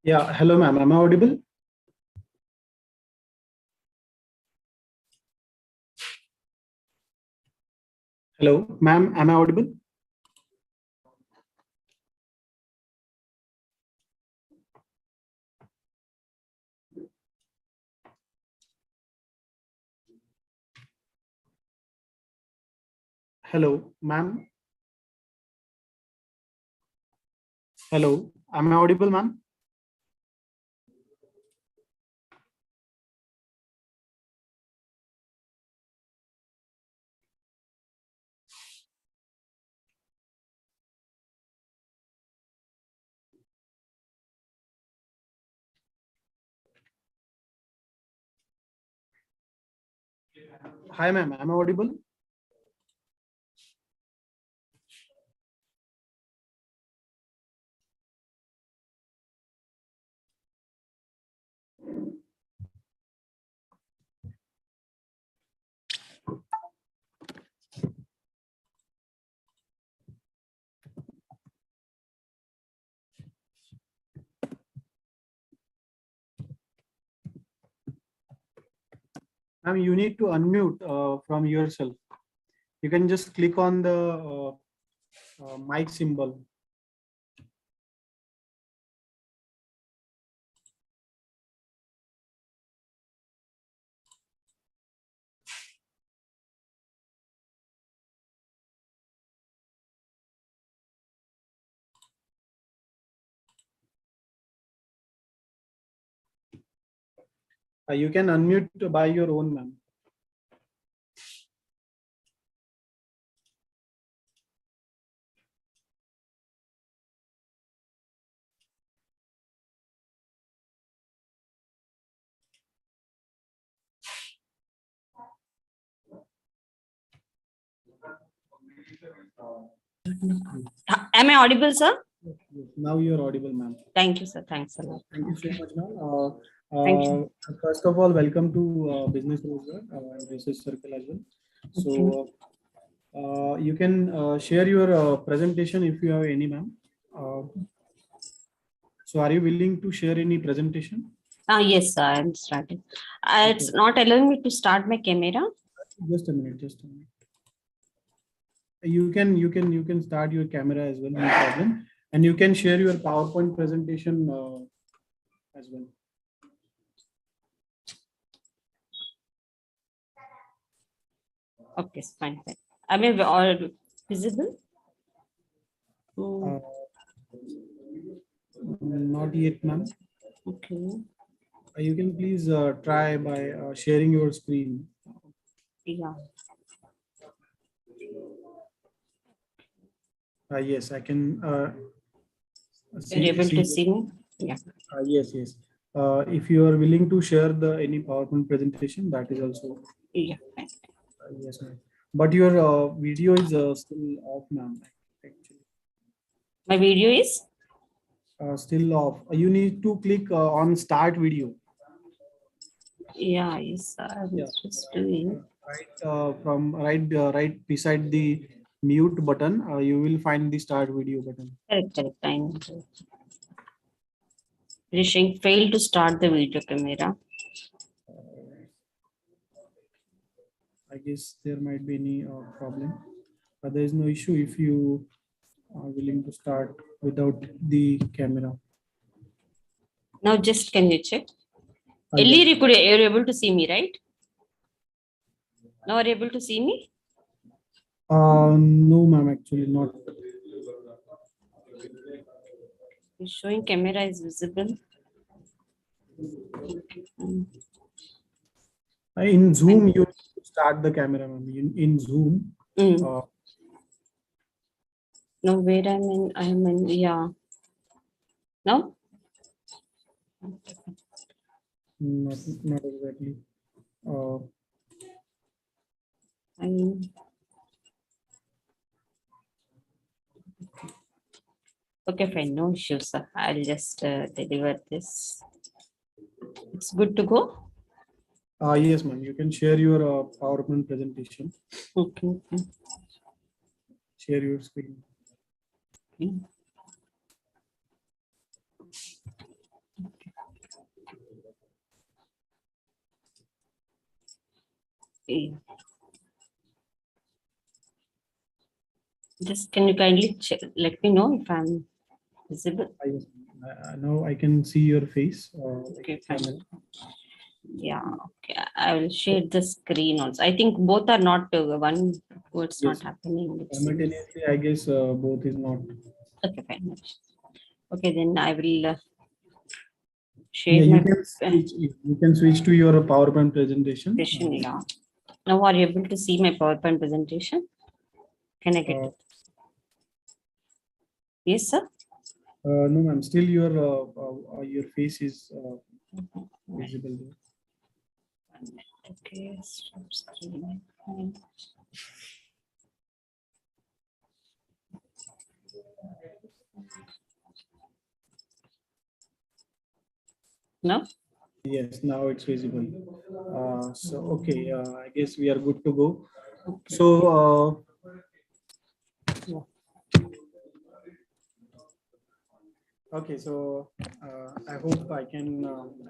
Yeah, hello ma'am. Am I audible? Hello, ma'am. Am I audible? Hello, ma'am. Hello, am I audible, ma'am? Hi, ma'am. Am I audible? Ma'am, you need to unmute from yourself. You can just click on the mic symbol. You can unmute by your own, ma'am. Am I audible, sir? Yes, now you are audible, ma'am. Thank you, sir. Thanks a lot. Thank you so much, ma'am. Thank you. First of all, welcome to Business Roadmap Research Circle as well. So you can share your presentation if you have any, ma'am. So are you willing to share any presentation? Yes, sir. I'm starting. It's not allowing me to start my camera. Just a minute. Just a minute. You can start your camera as well, no problem, and you can share your PowerPoint presentation as well. Okay, fine. Am I all visible? Not yet, ma'am. Okay. You can please try by sharing your screen. Yeah. Yes, I can. You're able to see me? Yeah. Yes, yes. If you are willing to share the any PowerPoint presentation, that is also. Yeah. Fine. Yes, ma'am. But your video is still off, ma'am. Actually, My video is? still off. You need to click on Start Video. Yeah, yes, sir. I'm just doing. Right beside the mute button, you will find the Start Video button. Correct. I'm wishing failed to start the video camera. I guess there might be any problem, but there is no issue if you are willing to start without the camera. Now, just can you check? Yes. Earlier, you're able to see me, right? Now, are you able to see me? No, ma'am, actually not. Showing camera is visible. In Zoom, you start the camera, ma'am. In Zoom. Now, where I'm in, yeah. No? Not exactly. Okay, fine. No issues, sir. I'll just deliver this. It's good to go? Yes, ma'am. You can share your PowerPoint presentation. Okay. Share your screen. Okay. Just can you kindly let me know if I'm visible? Now I can see your face. Okay, fine. Yeah, okay. I will share the screen also. I think both are not one. It's Yes. not happening. Simultaneously, I guess both is not. Okay, fine. Okay, then I will share Yeah, my you can switch to your PowerPoint presentation. presentation. Yeah. Now, are you able to see my PowerPoint presentation? Can I get it? Yes, sir. No, ma'am. Still, your face is visible there. Okay, stop screen. Fine. No? Yes, now it's visible. So, okay, I guess we are good to go. Okay. So, okay, so I hope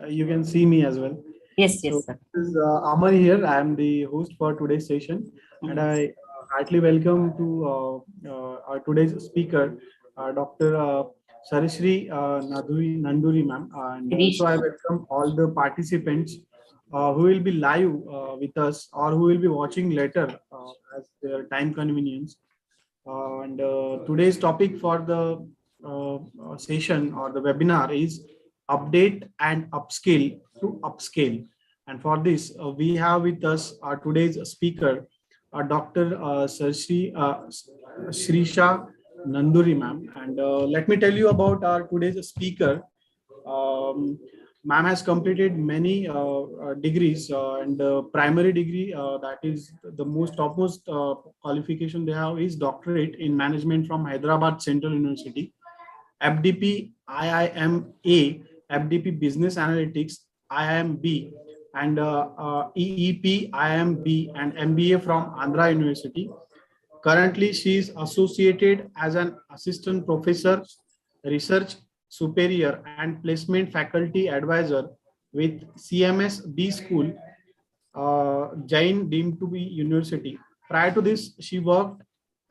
you can see me as well. Yes, So, sir. this is Amar here. I am the host for today's session, and I heartily welcome to our today's speaker, Dr. Sireesha Nanduri ma'am, and also I welcome all the participants who will be live with us or who will be watching later as their time convenience. And today's topic for the session or the webinar is update and upskill to upscale. And for this, we have with us our today's speaker, Dr. Sireesha Nanduri ma'am. And let me tell you about our today's speaker. Ma'am has completed many degrees and primary degree that is the most topmost qualification they have is doctorate in management from Hyderabad Central University, FDP-IIM-A, FDP Business Analytics IIM-B and EEP-IIM-B and MBA from Andhra University. Currently, she is associated as an assistant professor, research superior, and placement faculty advisor with CMS B-school, JAIN deemed to be university. Prior to this, she worked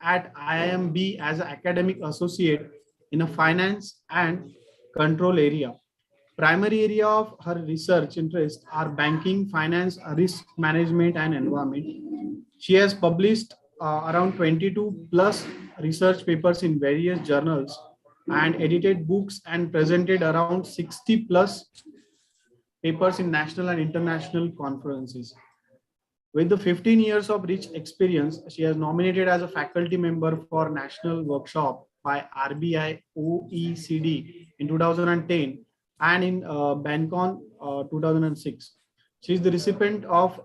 at IIM-B as an academic associate in a finance and control area. Primary area of her research interests are banking, finance, risk management, and environment. She has published around 22 plus research papers in various journals and edited books and presented around 60 plus papers in national and international conferences. With the 15 years of rich experience, she has nominated as a faculty member for national workshop by RBI-OECD in 2010 and in Bancon 2006. She is the recipient of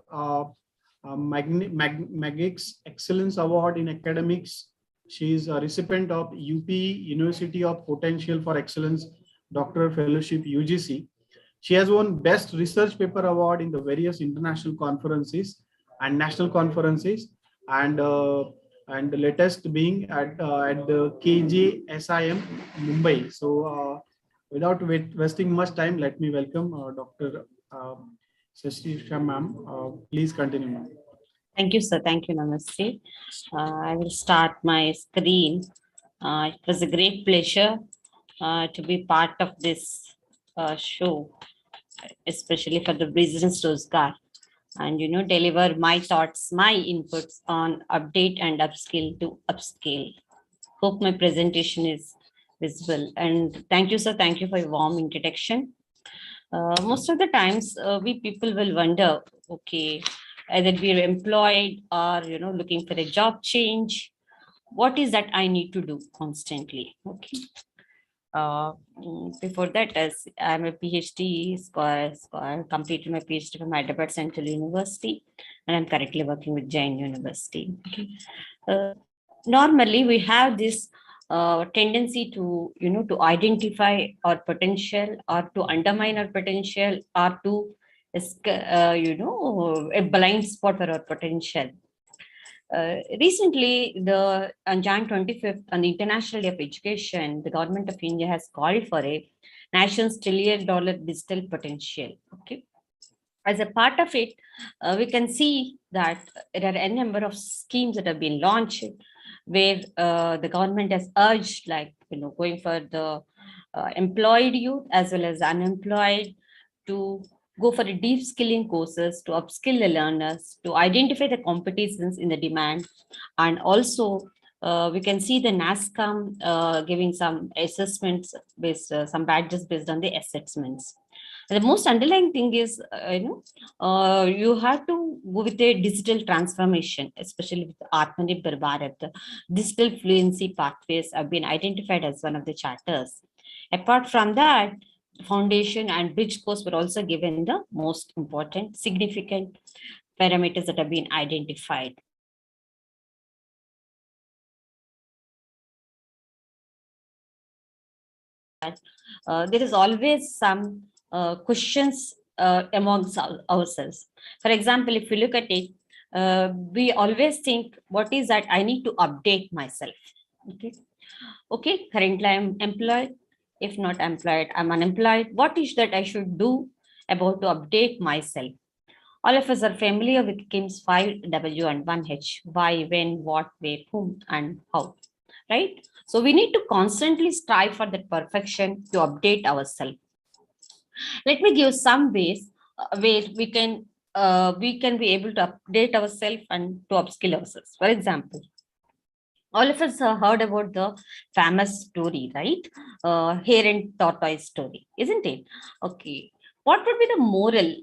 MaGEX Excellence Award in Academics. She is a recipient of UPE University of Potential for Excellence Doctoral Fellowship UGC. She has won Best Research Paper Award in the various international conferences and national conferences, and the latest being at the KJSIM Mumbai. So, without wasting much time, let me welcome Dr. Sireesha ma'am. Please continue, ma'am. Thank you, sir. Thank you, Namaste. I will start my screen. It was a great pleasure to be part of this show, especially for the business Rozgar, and deliver my thoughts, my inputs on update and upskill to upscale. Hope my presentation is visible. And thank you, sir. Thank you for your warm introduction. Most of the times, we people will wonder, okay, either we're employed or looking for a job change. What is that I need to do constantly? Okay. Before that, as I'm a PhD scholar, I completed my PhD from Hyderabad Central University, and I'm currently working with JAIN University. Okay. Normally, we have this tendency to to identify our potential or to undermine our potential or to a blind spot for our potential. Recently, on Jan 25th, on the International Day of Education, the government of India has called for a nation's $1 trillion digital potential. Okay. as a part of it, we can see that there are a number of schemes that have been launched where the government has urged, like, going for the employed youth as well as unemployed to go for a deep skilling courses to upskill the learners, to identify the competitions in the demand. And also we can see the NASCOM giving some assessments based, some badges based on the assessments. The most underlying thing is, you have to go with a digital transformation, especially with Atmanirbhar Bharat. Digital fluency pathways have been identified as one of the charters. Apart from that, foundation and bridge course were also given the most important, significant parameters that have been identified. There is always some questions amongst ourselves. For example, if you look at it, we always think, what is that I need to update myself? Okay, currently I'm employed. If not employed, I'm unemployed. What is that I should do about to update myself? All of us are familiar with KIMS 5W and 1H: why, when, what, where, whom, and how, right? So we need to constantly strive for that perfection to update ourselves. Let me give some ways where we can be able to update ourselves and to upskill ourselves. For example, all of us have heard about the famous story, right? Hare and tortoise story, isn't it? Okay. What would be the moral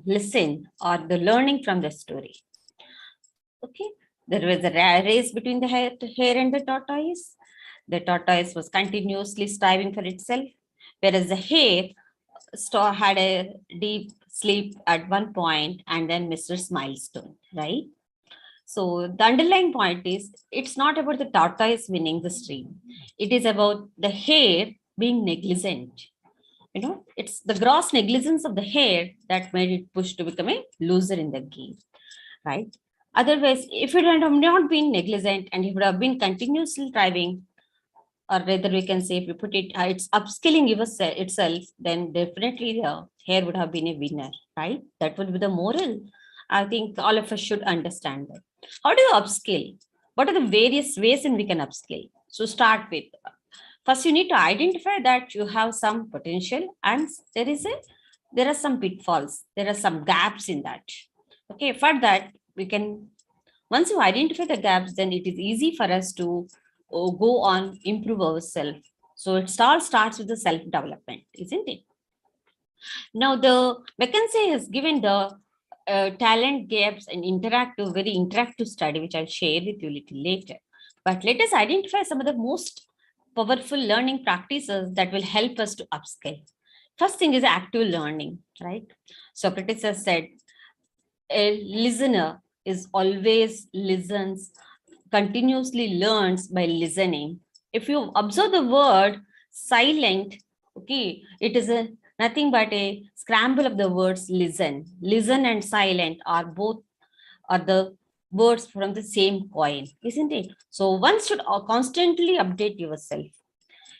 lesson or the learning from the story? Okay. There was a race between the hare and the tortoise. The tortoise was continuously striving for itself, whereas the hare had a deep sleep at one point and then missed its milestone, right? So the underlying point is, it's not about the tortoise winning the stream. It is about the hare being negligent. It's the gross negligence of the hare that made it push to become a loser in the game, right? Otherwise, if it had not been negligent and it would have been continuously striving, or rather we can say, if you put it, it's upskilling itself, then definitely the hare would have been a winner, right? That would be the moral. I think all of us should understand that. How do you upskill? What are the various ways in we can upskill? So start with, first you need to identify that you have some potential and there are some pitfalls, there are some gaps in that. Okay, for that we can, once you identify the gaps, then it is easy for us to go on improve ourselves. So it all starts with the self-development, isn't it? Now the vacancy has given the talent gaps and very interactive study, which I'll share with you a little later. But let us identify some of the most powerful learning practices that will help us to upskill. First thing is active learning, right? Socrates has said, a listener is always listens, continuously learns by listening. If you observe the word silent, okay, it is nothing but a scramble of the words listen. Listen and silent are the words from the same coin, isn't it? So one should constantly update yourself,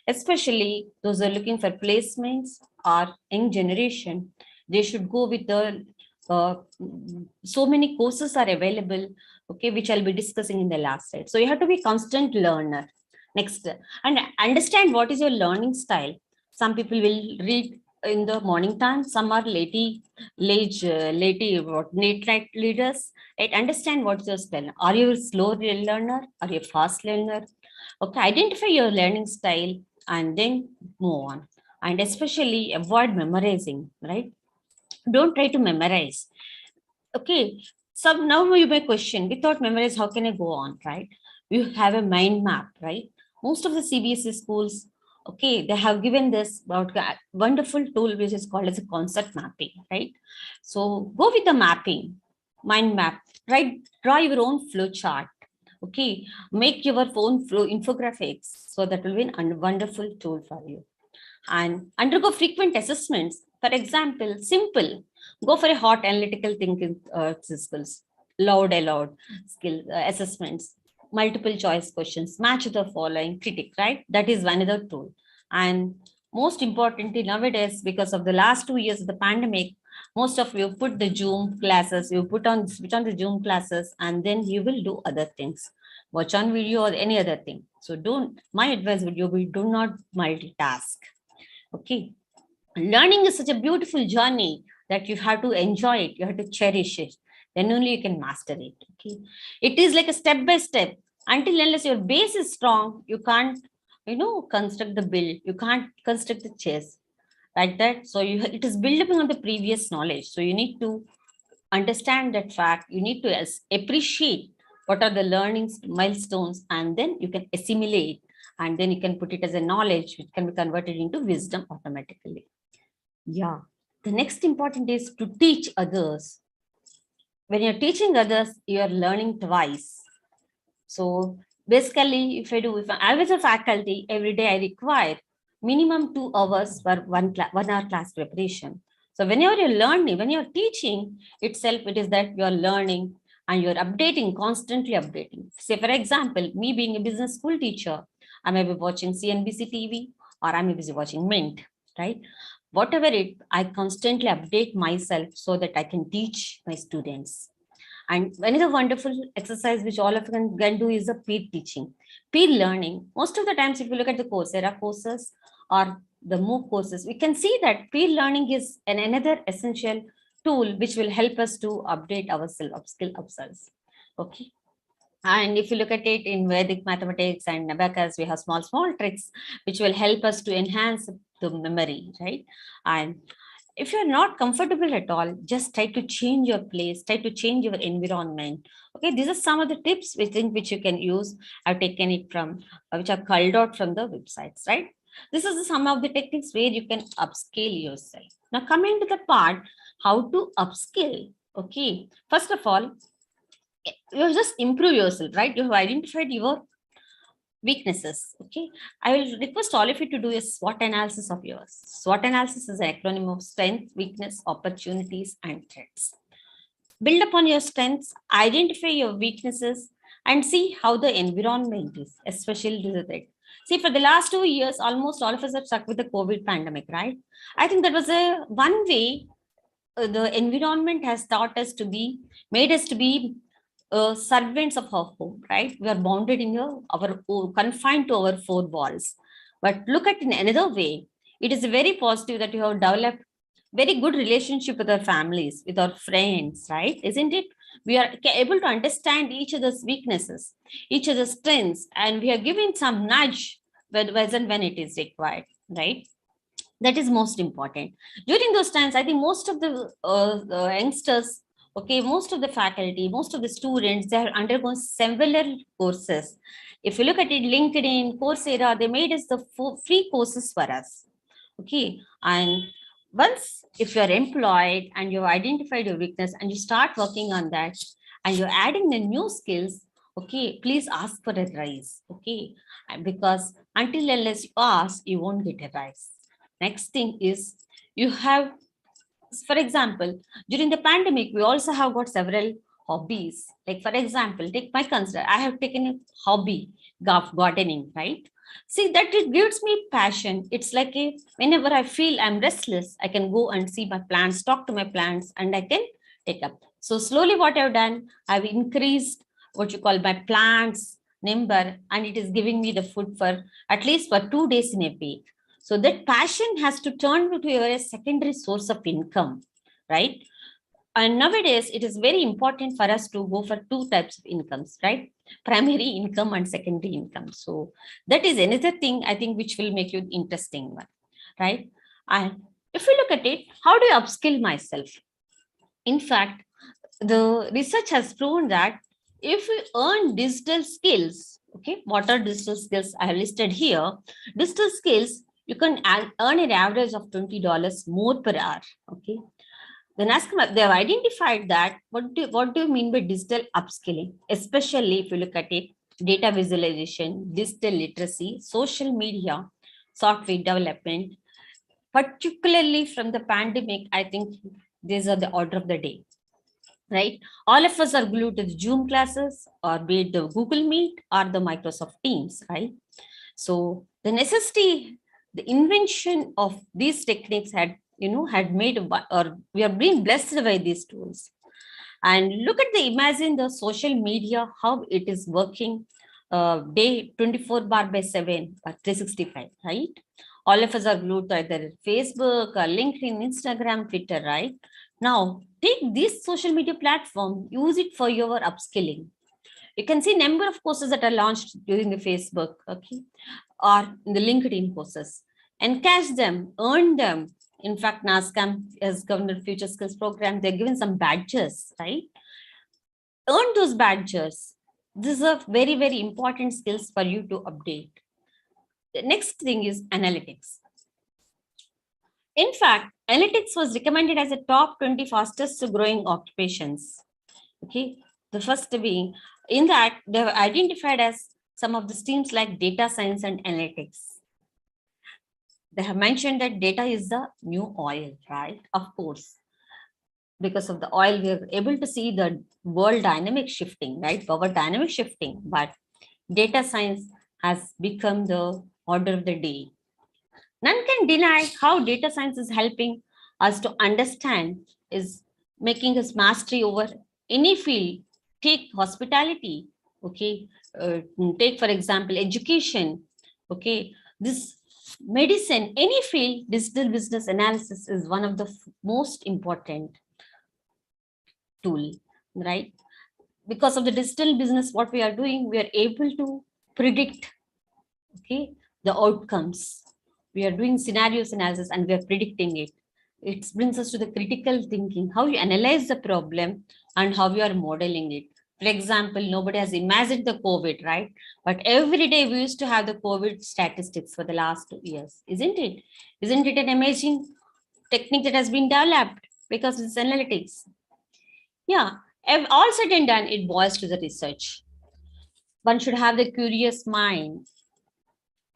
especially those who are looking for placements or young generation. They should go with the so many courses are available, okay, which I'll be discussing in the last slide. So you have to be constant learner. Next, and understand what is your learning style. Some people will read in the morning time, some are late night leaders. Right? Understand what's your style. Are you a slow learner? Are you a fast learner? Okay, identify your learning style and then move on. And especially avoid memorizing, right? Don't try to memorize. Okay, so now you may question, without memorize, how can I go on, right? You have a mind map, right? Most of the CBSE schools, okay, they have given this wonderful tool which is called as a concept mapping, right? So go with the mapping, mind map, right? Draw your own flow chart, okay? Make your own flow infographics, so that will be a wonderful tool for you. And undergo frequent assessments. For example, simple, go for a hot analytical thinking skills, aloud skill assessments, multiple choice questions, match the following, critic, right? That is one other tool. And most importantly nowadays, because of the last 2 years of the pandemic, Most of you put the Zoom classes, you switch on the Zoom classes, and then you will do other things, watch on video or any other thing. So my advice would be do not multitask. Okay. Learning is such a beautiful journey that you have to enjoy it, you have to cherish it, then only you can master it. Okay, it is like a step by step. Until unless your base is strong, you can't construct the build, you can't construct the chess like that. So it is built up on the previous knowledge, so you need to understand that fact, you need to appreciate what are the learnings milestones, and then you can assimilate, and then you can put it as a knowledge which can be converted into wisdom automatically. Yeah. The next important is to teach others. When you're teaching others, you're learning twice. So basically, if I was a faculty, every day I require minimum 2 hours for 1 hour class preparation. So whenever you're learning, when you're teaching itself, it is that you're learning and you're updating, constantly updating. Say, for example, me being a business school teacher, I may be watching CNBC TV or I may be watching Mint, right? Whatever I constantly update myself so that I can teach my students. And another wonderful exercise which all of you can do is the peer teaching, peer learning. Most of the times, if you look at the Coursera courses or the MOOC courses, we can see that peer learning is another essential tool which will help us to update ourselves, upskill ourselves. Okay. And if you look at it in Vedic mathematics and abacus, we have small tricks which will help us to enhance the memory, right? And if you're not comfortable at all, just try to change your place, try to change your environment. Okay, these are some of the tips which you can use. I've taken it from, which are culled out from the websites, right? This is some of the techniques where you can upscale yourself. Now coming to the part, how to upskill. Okay, first of all, you just improve yourself, right? You have identified your weaknesses. Okay, I will request all of you to do a SWOT analysis of yours. SWOT analysis is an acronym of strength, weakness, opportunities, and threats. Build upon your strengths, identify your weaknesses, and see how the environment is, especially with it. See, for the last 2 years, almost all of us are stuck with the COVID pandemic, right? I think that was one way the environment has made us to be servants of our home, right? We are bounded in confined to our 4 walls. But look at it in another way. It is very positive that you have developed very good relationship with our families, with our friends, right? Isn't it? We are able to understand each other's weaknesses, each other's strengths, and we are given some nudge when it is required, right? That is most important. During those times, I think most of the youngsters, okay, most of the faculty, most of the students, they have undergone several courses. If you look at it, LinkedIn, Coursera, they made us the free courses for us. Okay, and once if you're employed and you've identified your weakness and you start working on that and you're adding the new skills, okay, please ask for a rise. Okay, because until unless you ask, you won't get a rise. Next thing is you have, for example, during the pandemic, we also have got several hobbies. Like, for example, take my consider, I have taken a hobby, gardening, right? See, that it gives me passion. It's like whenever I feel I'm restless, I can go and see my plants, talk to my plants, and I can take up. So slowly what I've done, I've increased what you call my plants number, and it is giving me the food for at least for 2 days in a week. So that passion has to turn into a secondary source of income, right? And nowadays, it is very important for us to go for 2 types of incomes, right? Primary income and secondary income. So that is another thing I think which will make you interesting one, right? And if you look at it, how do I upskill myself? In fact, the research has proven that if we earn digital skills, okay, what are digital skills I have listed here? Digital skills, you can earn an average of $20 more per hour. Okay. Then they have identified that what do you mean by digital upskilling, especially if you look at it, data visualization, digital literacy, social media, software development, particularly from the pandemic. I think these are the order of the day, right? All of us are glued to the Zoom classes, or be it the Google Meet or the Microsoft Teams, right? So the necessity, the invention of these techniques had had made, or we are being blessed by these tools. And look at imagine the social media, how it is working day 24/7 or 365, right? All of us are glued to either Facebook or LinkedIn, Instagram, Twitter, right? Now, take this social media platform, use it for your upskilling. You can see number of courses that are launched during the Facebook, okay, or in the LinkedIn courses. Encash them, earn them. In fact, NASCAM has Government Future Skills Program, they're given some badges, right? Earn those badges. These are very, very important skills for you to update. The next thing is analytics. In fact, analytics was recommended as a top 20 fastest growing occupations. Okay, the first being, in that they have identified as some of the streams like data science and analytics. They have mentioned that data is the new oil, right? Of course, because of the oil, we are able to see the world dynamic shifting, right? Power dynamic shifting, but data science has become the order of the day. None can deny how data science is helping us to understand, is making us mastery over any field. Take hospitality, okay? Take, for example, education, okay? This medicine, any field, digital business analysis is one of the most important tool, right? Because of the digital business, what we are doing, we are able to predict, okay, the outcomes. We are doing scenarios analysis and we are predicting it. It brings us to the critical thinking, how you analyze the problem and how you are modeling it. For example, nobody has imagined the COVID, right? But every day we used to have the COVID statistics for the last 2 years, isn't it? Isn't it an amazing technique that has been developed because it's analytics? Yeah, all said and done, it boils to the research. One should have the curious mind.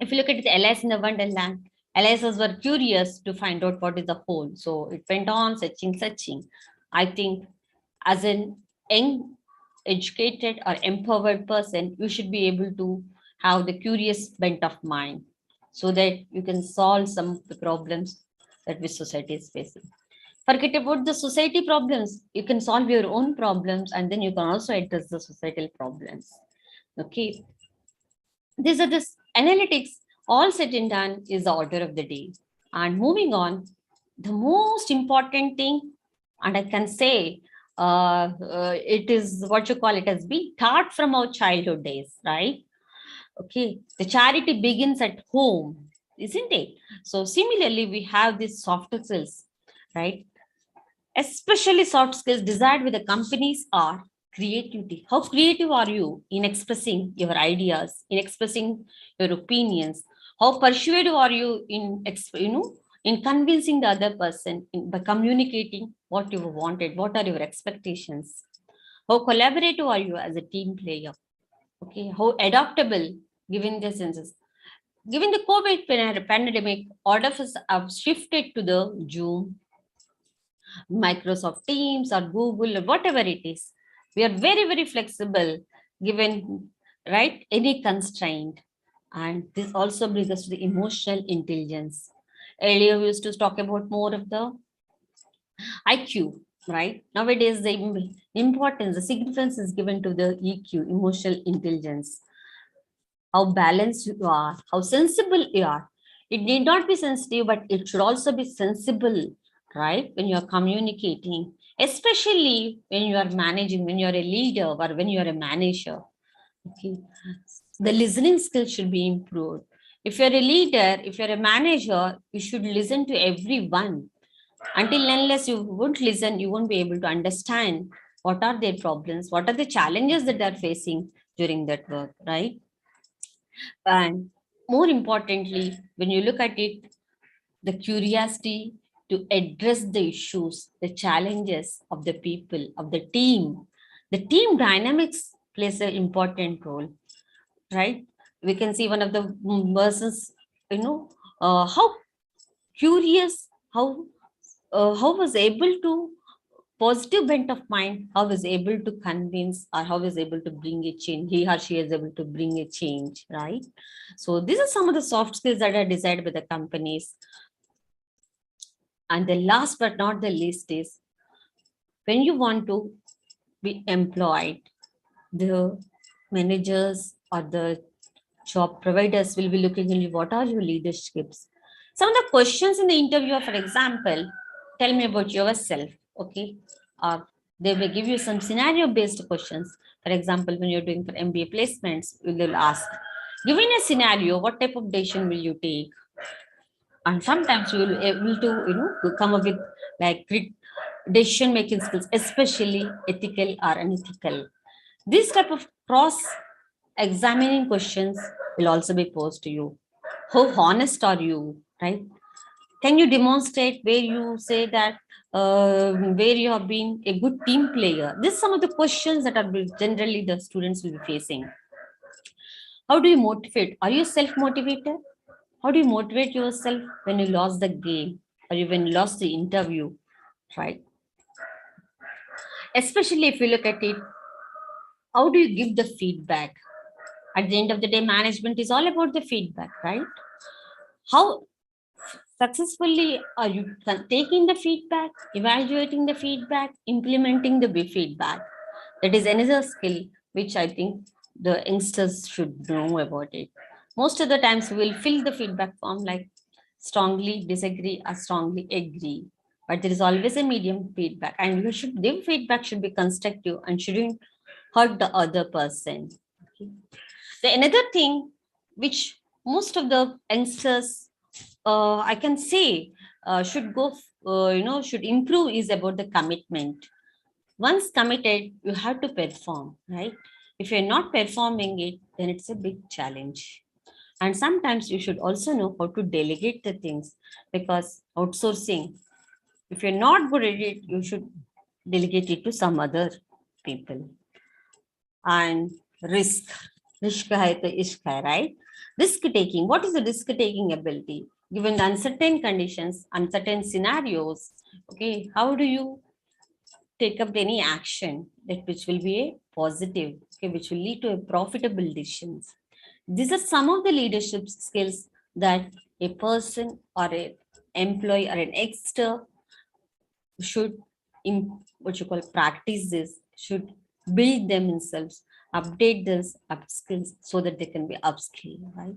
If you look at the Alice in the Wonderland, Alices were curious to find out what is the whole. So it went on searching. I think as an young, educated or empowered person, you should be able to have the curious bent of mind so that you can solve some of the problems that which society is facing. Forget about the society problems. You can solve your own problems and then you can also address the societal problems. Okay. These are the analytics, all said and done is the order of the day. And moving on, the most important thing, and I can say it is what you call it has been taught from our childhood days, right? Okay, the charity begins at home, isn't it? So similarly, we have these soft skills, right? Especially soft skills desired with the companies are creativity. How creative are you in expressing your ideas, in expressing your opinions? How persuasive are you in, in convincing the other person by communicating what you wanted? What are your expectations? How collaborative are you as a team player? Okay, how adaptable given the senses? Given the COVID pandemic, all of us have shifted to the Zoom, Microsoft Teams or Google or whatever it is. We are very, very flexible given, right, any constraint. And this also brings us to the emotional intelligence. Earlier, we used to talk about more of the IQ, right? Nowadays, the importance, the significance is given to the EQ, emotional intelligence. How balanced you are, how sensible you are. It need not be sensitive, but it should also be sensible, right? When you're communicating, especially when you are managing, when you're a leader or when you're a manager. Okay. The listening skills should be improved. If you're a leader, if you're a manager, you should listen to everyone. Until unless you won't listen, you won't be able to understand what are their problems, what are the challenges that they're facing during that work, right? And more importantly, when you look at it, the curiosity to address the issues, the challenges of the people, of the team dynamics plays an important role, right? We can see one of the persons, how curious, how was able to positive bent of mind, how is able to convince or how is able to bring a change, he or she is able to bring a change, right? So these are some of the soft skills that are desired by the companies. And the last but not the least is when you want to be employed, the managers or the job providers will be looking at you, what are your leaderships? Some of the questions in the interview, for example, tell me about yourself, okay? They will give you some scenario-based questions. For example, when you're doing for MBA placements, they'll ask, given a scenario, what type of decision will you take? And sometimes you will be able to, come up with like decision-making skills, especially ethical or unethical. This type of cross-examining questions will also be posed to you. How honest are you, right? Can you demonstrate where you say that where you have been a good team player? This is some of the questions that are generally the students will be facing. How do you motivate? Are you self-motivated? How do you motivate yourself when you lost the game or when you lost the interview, right? Especially if you look at it, how do you give the feedback? At the end of the day, management is all about the feedback, right? How successfully are you taking the feedback, evaluating the feedback, implementing the feedback? That is another skill which I think the youngsters should know about it. Most of the times we will fill the feedback form like strongly disagree or strongly agree, but there is always a medium feedback, and you should give feedback should be constructive and shouldn't hurt the other person. Okay. The another thing which most of the youngsters I can say should go should improve is about the commitment. Once committed, you have to perform, right? If you're not performing it, then it's a big challenge. And sometimes you should also know how to delegate the things, because outsourcing, if you're not good at it, you should delegate it to some other people. And risk hai to ishq hai, right? Risk taking. What is the risk taking ability? Given the uncertain conditions, uncertain scenarios, okay, how do you take up any action that which will be a positive, okay, which will lead to a profitable decisions? These are some of the leadership skills that a person or an employee or an extra should practice this, should build them themselves, update this upskills so that they can be upskilled, right?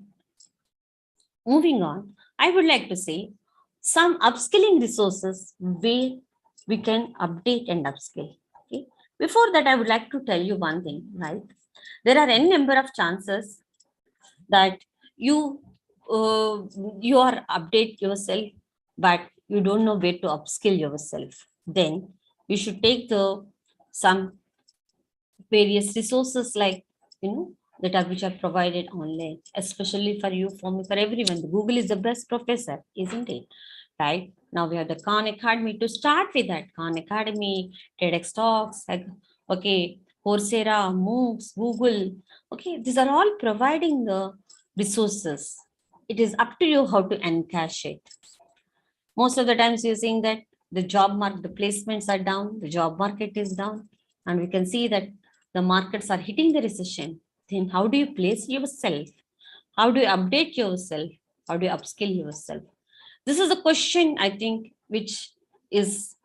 Moving on, I would like to say some upskilling resources where we can update and upskill. Okay. Before that, I would like to tell you one thing, right? There are any number of chances that you are update yourself, but you don't know where to upskill yourself. Then you should take some various resources like that are which are provided online, especially for you, for me, for everyone. Google is the best professor, isn't it? Right now we have the Khan Academy. To start with that, Khan Academy, TEDx Talks, like, okay, Coursera, MOOCs, Google. Okay, these are all providing the resources. It is up to you how to encash it. Most of the times you're seeing that the the placements are down, the job market is down, and we can see that the markets are hitting the recession. Then how do you place yourself? How do you update yourself? How do you upskill yourself? This is a question, I think, which is,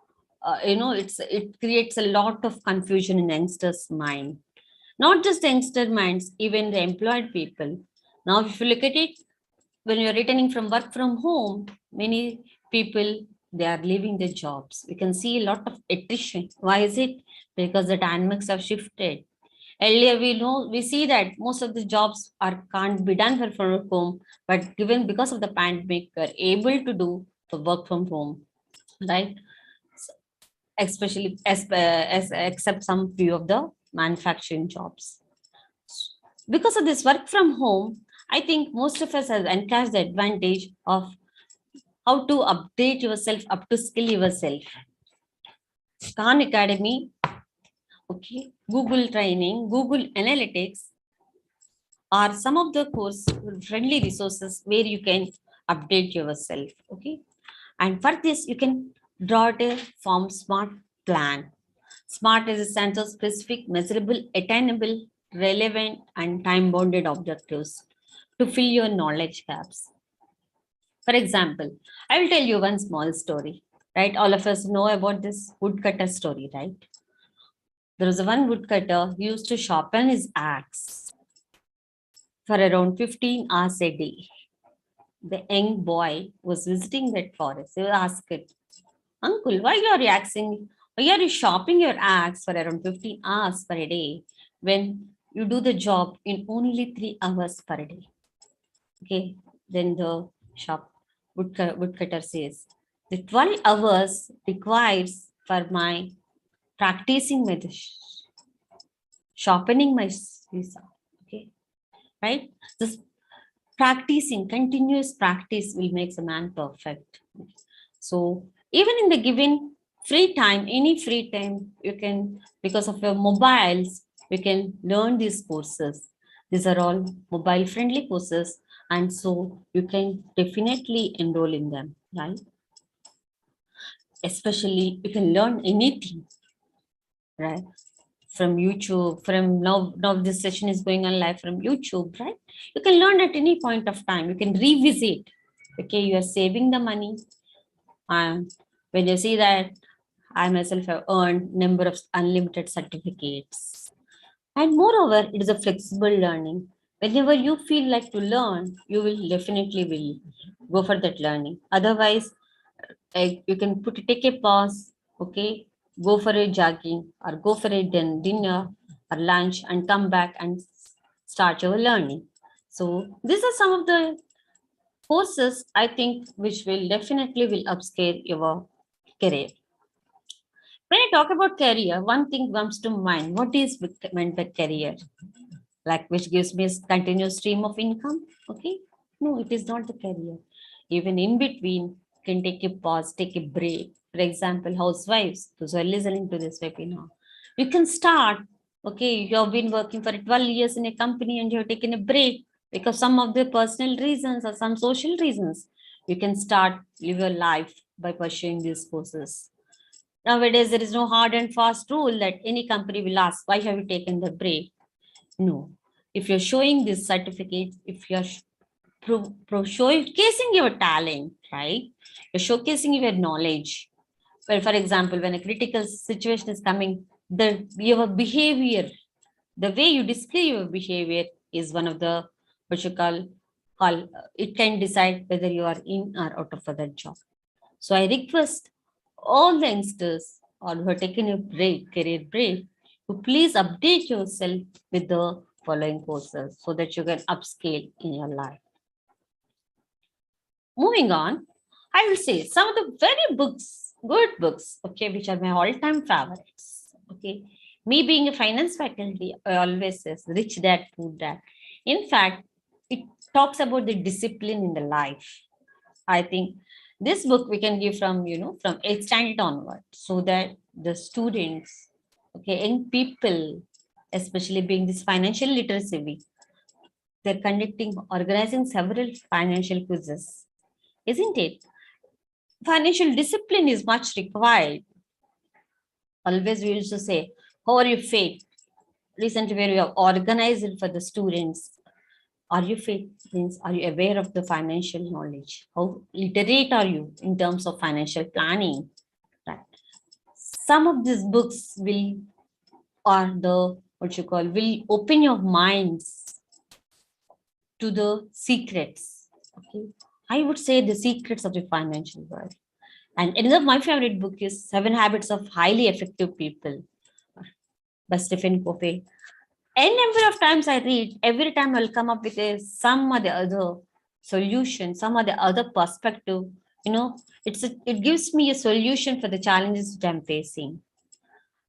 it creates a lot of confusion in youngsters' mind. Not just youngster minds, even the employed people. Now, if you look at it, when you're returning from work from home, many people, they are leaving their jobs. We can see a lot of attrition. Why is it? Because the dynamics have shifted. Earlier, we see that most of the jobs can't be done from home, but because of the pandemic, we're able to do the work from home, right? Especially except some few of the manufacturing jobs. Because of this work from home, I think most of us have encashed the advantage of how to update yourself, up to skill yourself. Khan Academy, okay, Google training, Google Analytics are some of the course friendly resources where you can update yourself, okay? And for this, you can draw a form SMART plan. SMART is a sense of specific, measurable, attainable, relevant, and time-bounded objectives to fill your knowledge gaps. For example, I will tell you one small story. right? All of us know about this woodcutter story, right? There was one woodcutter who used to sharpen his axe for around 15 hours a day. The young boy was visiting that forest. He asked, Uncle, why are you sharpening your axe for around 15 hours per day when you do the job in only 3 hours per day? Okay, then the woodcutter says, the 12 hours requires for my practicing my sharpening my scissors. Okay, right? This practicing, continuous practice will make a man perfect. So even in the given free time, any free time, you can, because of your mobiles, you can learn these courses. These are all mobile friendly courses. And so you can definitely enroll in them, right? Especially you can learn anything, right? From YouTube, from now this session is going on live from YouTube, right? You can learn at any point of time. You can revisit. Okay, you are saving the money. And when you see that I myself have earned number of unlimited certificates. And moreover, it is a flexible learning. Whenever you feel like to learn, you will definitely will go for that learning. Otherwise, you can take a pause, okay, go for a jogging or go for a dinner or lunch and come back and start your learning. So these are some of the courses I think which will definitely will upscale your career. When I talk about career, one thing comes to mind. What is meant by career? Like which gives me a continuous stream of income? Okay. No, it is not the career. Even in between, can take a pause, take a break. For example, housewives, those who are listening to this webinar, you can start. Okay, you have been working for 12 years in a company and you have taken a break because some of the personal reasons or some social reasons. You can start live your life by pursuing these courses. Nowadays, there is no hard and fast rule that any company will ask, why have you taken the break? No. If you're showing this certificate, if you're showcasing your talent, right? You're showcasing your knowledge. Well, for example, when a critical situation is coming, your behavior, the way you display your behavior is one of the, what you call, it can decide whether you are in or out of that job. So I request all the youngsters or who have taken a break, career break, to please update yourself with the following courses so that you can upscale in your life. Moving on, I will say some of the very good books, okay, which are my all-time favorites. Okay, me being a finance faculty, I always says rich dad, poor dad. In fact, it talks about the discipline in the life. I think this book we can give from, from 8th standard onward, so that the students, okay, young people, especially being this financial literacy week, they're organizing several financial quizzes, isn't it? Financial discipline is much required. Always we used to say, how are you fit? Recently, where we have organized it for the students. Are you fit? Means, are you aware of the financial knowledge? How literate are you in terms of financial planning? Right. Some of these books will open your minds to the secrets. Okay. I would say the secrets of the financial world. And another my favorite book is 7 Habits of Highly Effective People by Stephen Covey. Any number of times I read, every time I'll come up with some or the other solution, some or the other perspective. It gives me a solution for the challenges that I'm facing.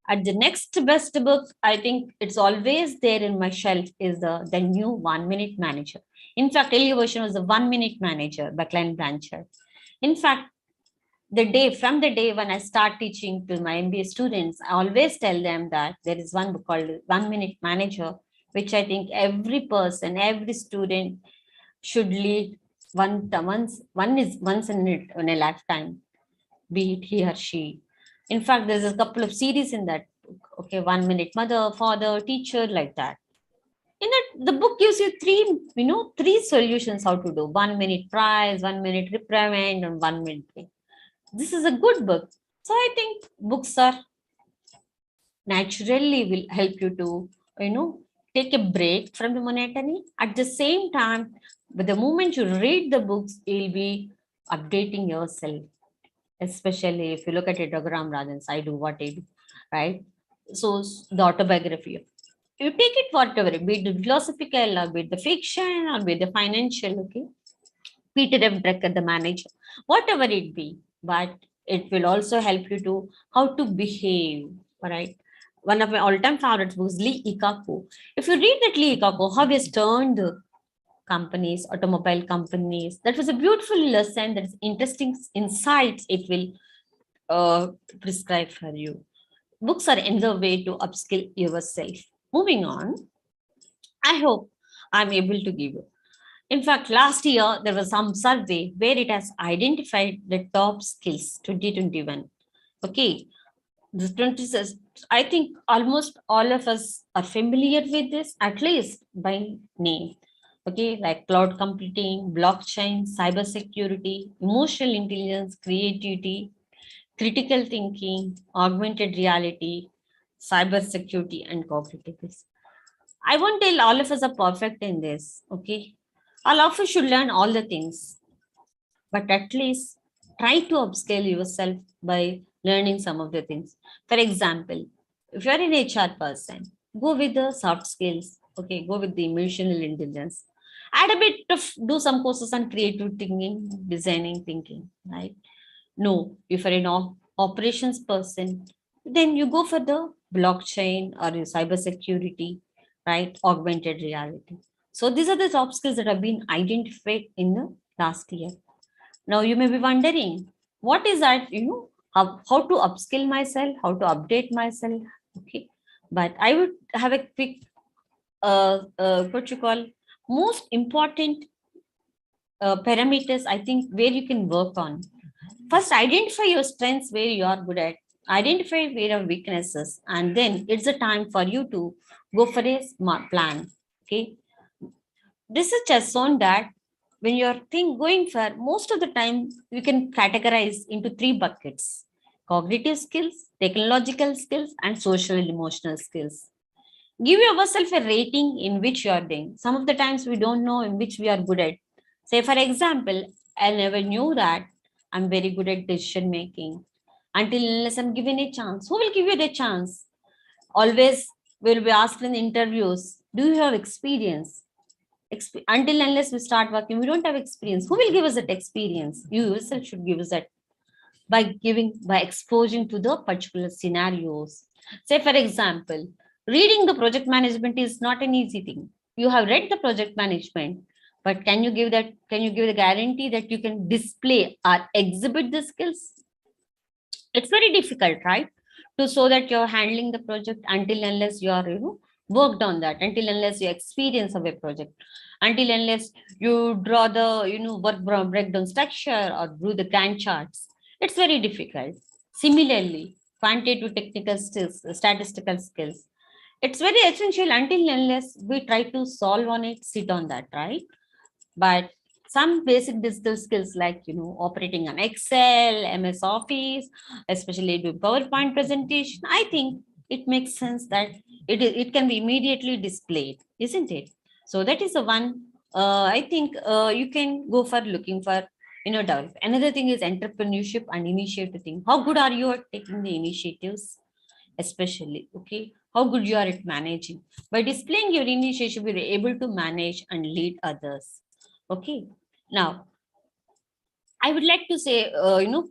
And the next best book, I think it's always there in my shelf, is the new 1 Minute Manager. In fact, earlier version was the 1 Minute Manager by Klein Blanchard. In fact, from the day when I start teaching to my MBA students, I always tell them that there is one book called 1 Minute Manager, which I think every person, every student should read once in a lifetime, be it he or she. In fact, there's a couple of series in that book. Okay, 1 Minute Mother, Father, Teacher, like that. In that, the book gives you three solutions how to do 1 minute prize, 1 minute reprimand, and 1 minute thing. this is a good book. So I think books are naturally will help you to, take a break from the monotony. At the same time, with the moment you read the books, you'll be updating yourself, especially if you look at it, Raghuram Rajan's I Do What I Do, right? So the autobiography, you take it whatever, be it the philosophical or be it the fiction or be it the financial, okay? Peter F. Drucker, the manager, whatever it be, but it will also help you to how to behave, right? One of my all-time favorites was Lee Icaco. If you read that Lee Icaco, how he has turned companies, automobile companies, that was a beautiful lesson. That is interesting insights it will prescribe for you. Books are another way to upskill yourself. Moving on, I hope I'm able to give you. In fact, last year there was some survey where it has identified the top skills 2021. Okay, the 20 says, I think almost all of us are familiar with this, at least by name. Okay, like cloud computing, blockchain, cybersecurity, emotional intelligence, creativity, critical thinking, augmented reality, cybersecurity, and cognitive. I won't tell all of us are perfect in this. Okay, all of us should learn all the things, but at least try to upscale yourself by learning some of the things. For example, if you're an HR person, go with the soft skills. Okay, go with the emotional intelligence. Add a bit of do some courses on creative thinking, designing thinking, right? No, if you're an operations person, then you go for the blockchain or your cybersecurity, right? Augmented reality. So these are the top skills that have been identified in the last year. Now you may be wondering, what is that, how to upskill myself, how to update myself. Okay. But I would have a quick, what you call, most important parameters, I think, where you can work on. First, identify your strengths where you are good at, identify where your weaknesses, and then it's a time for you to go for a smart plan. Okay. Research has shown that when you're going for most of the time, you can categorize into three buckets: cognitive skills, technological skills, and social and emotional skills. Give yourself a rating in which you are doing. Some of the times we don't know in which we are good at. Say, for example, I never knew that I'm very good at decision making until unless I'm given a chance. Who will give you the chance? Always will be asked in interviews, do you have experience? Until unless we start working, we don't have experience. Who will give us that experience? You yourself should give us that by exposing to the particular scenarios. Say, for example, reading the project management is not an easy thing. You have read the project management, but can you give the guarantee that you can display or exhibit the skills? It's very difficult, right? To show that you're handling the project until unless you are, worked on that, until unless you experience of a project, until unless you draw the, work breakdown structure or do the Gantt charts. It's very difficult. Similarly, quantitative technical skills, statistical skills, it's very essential until unless we try to solve on it, sit on that, right? But some basic digital skills like, operating on Excel, MS Office, especially doing PowerPoint presentation, I think it makes sense that it can be immediately displayed, isn't it? So that is the one, I think you can go for looking for, develop. Another thing is entrepreneurship and initiative thing. How good are you at taking the initiatives? Especially, okay, how good you are at managing. By displaying your initiative, you're able to manage and lead others. Okay. Now, I would like to say,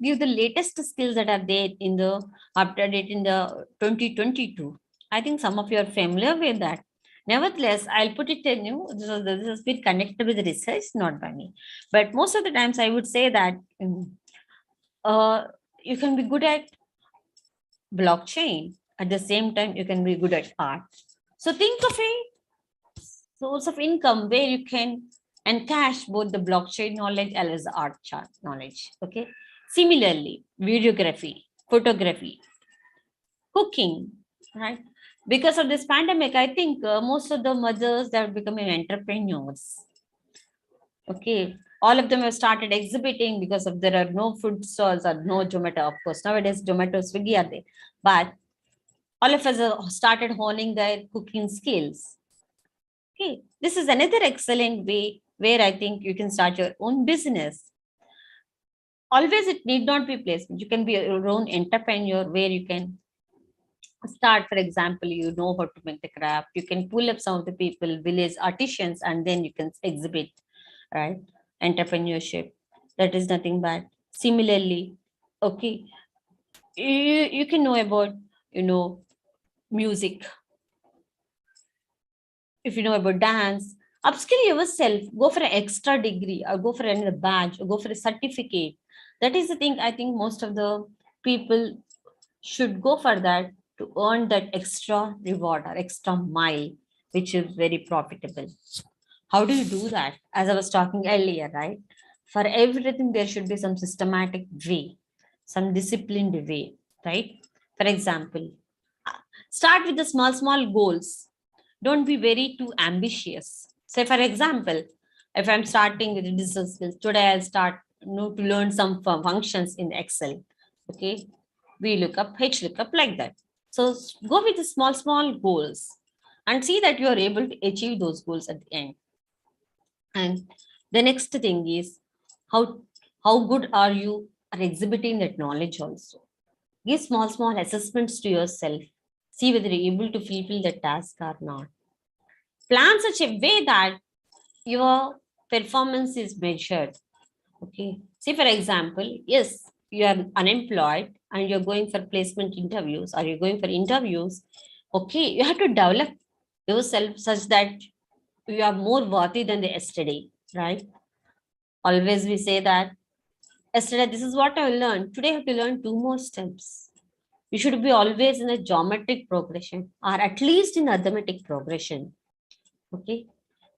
give the latest skills that are there in the update in the 2022. I think some of you are familiar with that. Nevertheless, I'll put it in you. This has been connected with the research, not by me. But most of the times, I would say that you can be good at blockchain. At the same time, you can be good at art. So think of a source of income where you can encash both the blockchain knowledge as well as the art chart knowledge. Okay. Similarly, videography, photography, cooking, right? Because of this pandemic, I think most of the mothers that are becoming entrepreneurs. Okay. All of them have started exhibiting because of there are no food stalls or no Zomato. Of course, nowadays Zomato, Swiggy are there. But all of us have started honing their cooking skills. Okay, this is another excellent way where I think you can start your own business. Always, it need not be placement. You can be your own entrepreneur where you can start. For example, you know how to make the craft. You can pull up some of the people, village artisans, and then you can exhibit, right? Entrepreneurship. That is nothing bad. Similarly, okay, you can know about, music. If you know about dance, upskill yourself, go for an extra degree or go for another badge or go for a certificate. That is the thing I think most of the people should go for, that to earn that extra reward or extra mile, which is very profitable. How do you do that? As I was talking earlier, right? For everything, there should be some systematic way, some disciplined way, right? For example, start with the small goals. Don't be very too ambitious. Say, for example, if I'm starting with digital skills, today I'll start to learn some functions in Excel. Okay. VLOOKUP, HLOOKUP, like that. So go with the small goals and see that you are able to achieve those goals at the end. And the next thing is how good are you at exhibiting that knowledge also. Give small assessments to yourself. See whether you're able to fulfill the task or not. Plan such a way that your performance is measured. Okay. See, for example, yes, you are unemployed and you're going for placement interviews or you're going for interviews. Okay, you have to develop yourself such that you are more worthy than the yesterday, right? Always we say that yesterday, this is what I learned. Today, I have to learn 2 more steps. You should be always in a geometric progression or at least in arithmetic progression. Okay.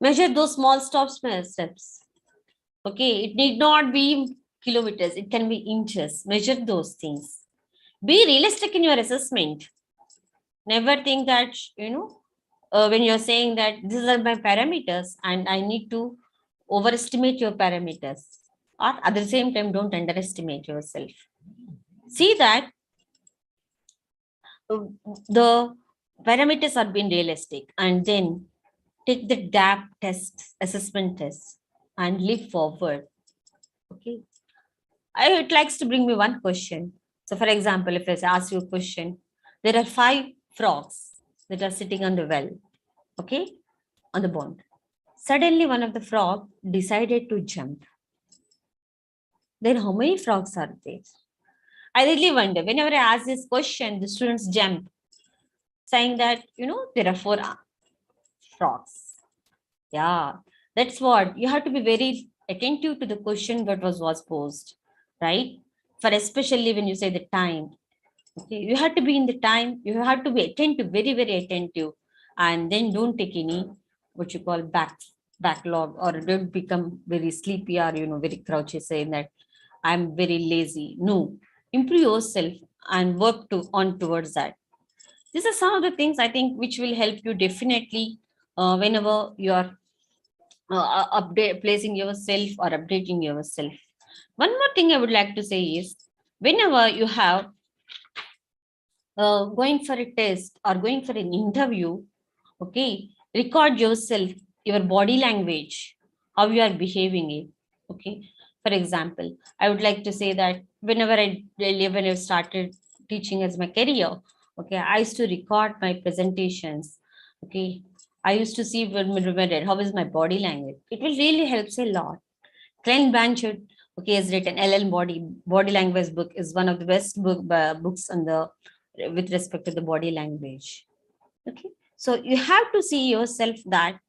Measure those small steps. Okay. It need not be kilometers. It can be inches. Measure those things. Be realistic in your assessment. Never think that, when you're saying that these are my parameters and I need to overestimate your parameters, or at the same time, don't underestimate yourself. See that the parameters are being realistic, and then take the gap test, assessment test, and leap forward. Okay. It likes to bring me one question. So, for example, if I ask you a question, there are 5 frogs that are sitting on the well, okay, on the pond. Suddenly, one of the frog decided to jump. Then how many frogs are there? I really wonder, whenever I ask this question, the students jump, saying that, there are 4 frogs. Yeah, that's what. You have to be very attentive to the question that was posed, right? For especially when you say the time. Okay, you have to be in the time, you have to be attentive, very attentive, and then don't take any what you call backlog, or don't become very sleepy or very crouchy, saying that I'm very lazy. No, improve yourself and work on towards that. These are some of the things I think which will help you definitely whenever you are placing yourself or updating yourself. One more thing I would like to say is, whenever you have going for a test or going for an interview, okay, record yourself, your body language, how you are behaving it. Okay. For example, I would like to say that whenever I started teaching as my career, okay, I used to record my presentations. Okay. I used to see how is my body language. It will really help a lot. Glenn Blanchard, okay, has written LL Body Language book, is one of the best books on the with respect to the body language. Okay, so you have to see yourself that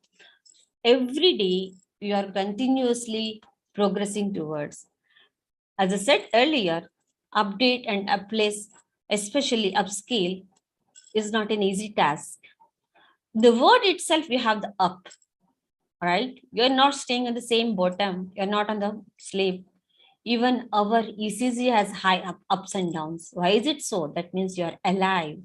every day you are continuously progressing towards. As I said earlier, update and upplace, especially upscale, is not an easy task. The word itself, you have the up, right? You're not staying on the same bottom. You're not on the slave. Even our ECG has high ups and downs. Why is it so? That means you're alive.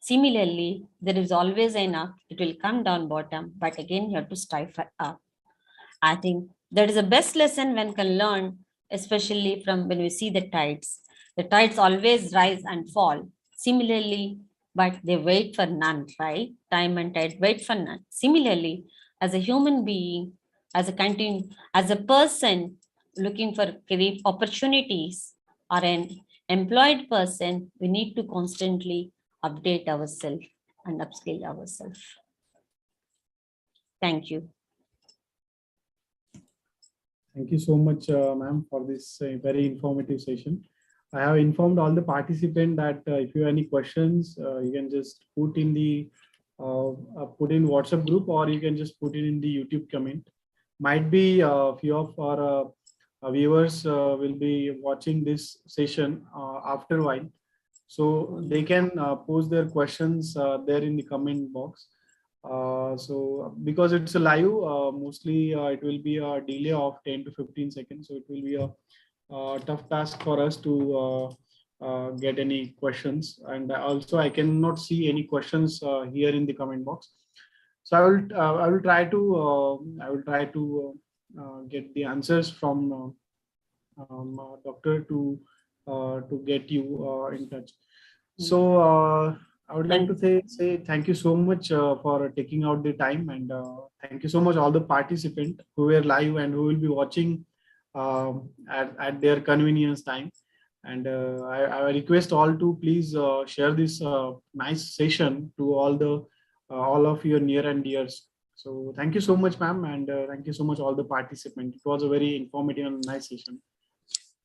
Similarly, there is always an up. It will come down bottom, but again, you have to strive for up. I think that is the best lesson one can learn, especially from when we see the tides. The tides always rise and fall. Similarly, but they wait for none, right? Time and tide wait for none. Similarly, as a human being, as a person looking for career opportunities or an employed person, we need to constantly update ourselves and upskill ourselves. Thank you. Thank you so much, ma'am, for this very informative session. I have informed all the participants that if you have any questions, you can just put in WhatsApp group, or you can just put it in the YouTube comment. Might be a few of our viewers will be watching this session after a while, so they can post their questions there in the comment box. So because it's a live, mostly it will be a delay of 10 to 15 seconds. So it will be a tough task for us to get any questions. And also I cannot see any questions here in the comment box. So I will try to get the answers from doctor to get you in touch. So I would like to say thank you so much for taking out the time, and thank you so much all the participants who were live and who will be watching at their convenience time. And I request all to please share this nice session to all of your near and dears. So thank you so much, ma'am, and thank you so much all the participants. It was a very informative and nice session.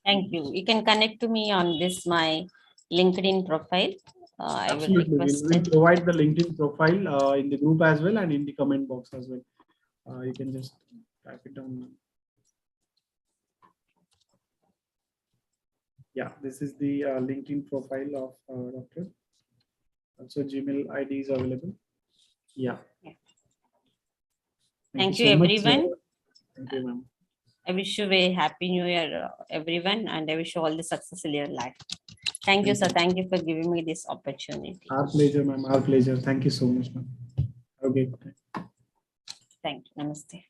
Thank you. You can connect to me on this my LinkedIn profile. Absolutely, we'll provide the LinkedIn profile in the group as well and in the comment box as well. You can just type it down. Yeah, this is the LinkedIn profile of Doctor. Also, Gmail ID is available. Yeah. Thank you, everyone. Thank you, ma'am. I wish you a happy new year, everyone, and I wish you all the success in your life. Thank you, sir. Thank you for giving me this opportunity. Our pleasure, ma'am. Our pleasure. Thank you so much, ma'am. Okay. Thank you. Namaste.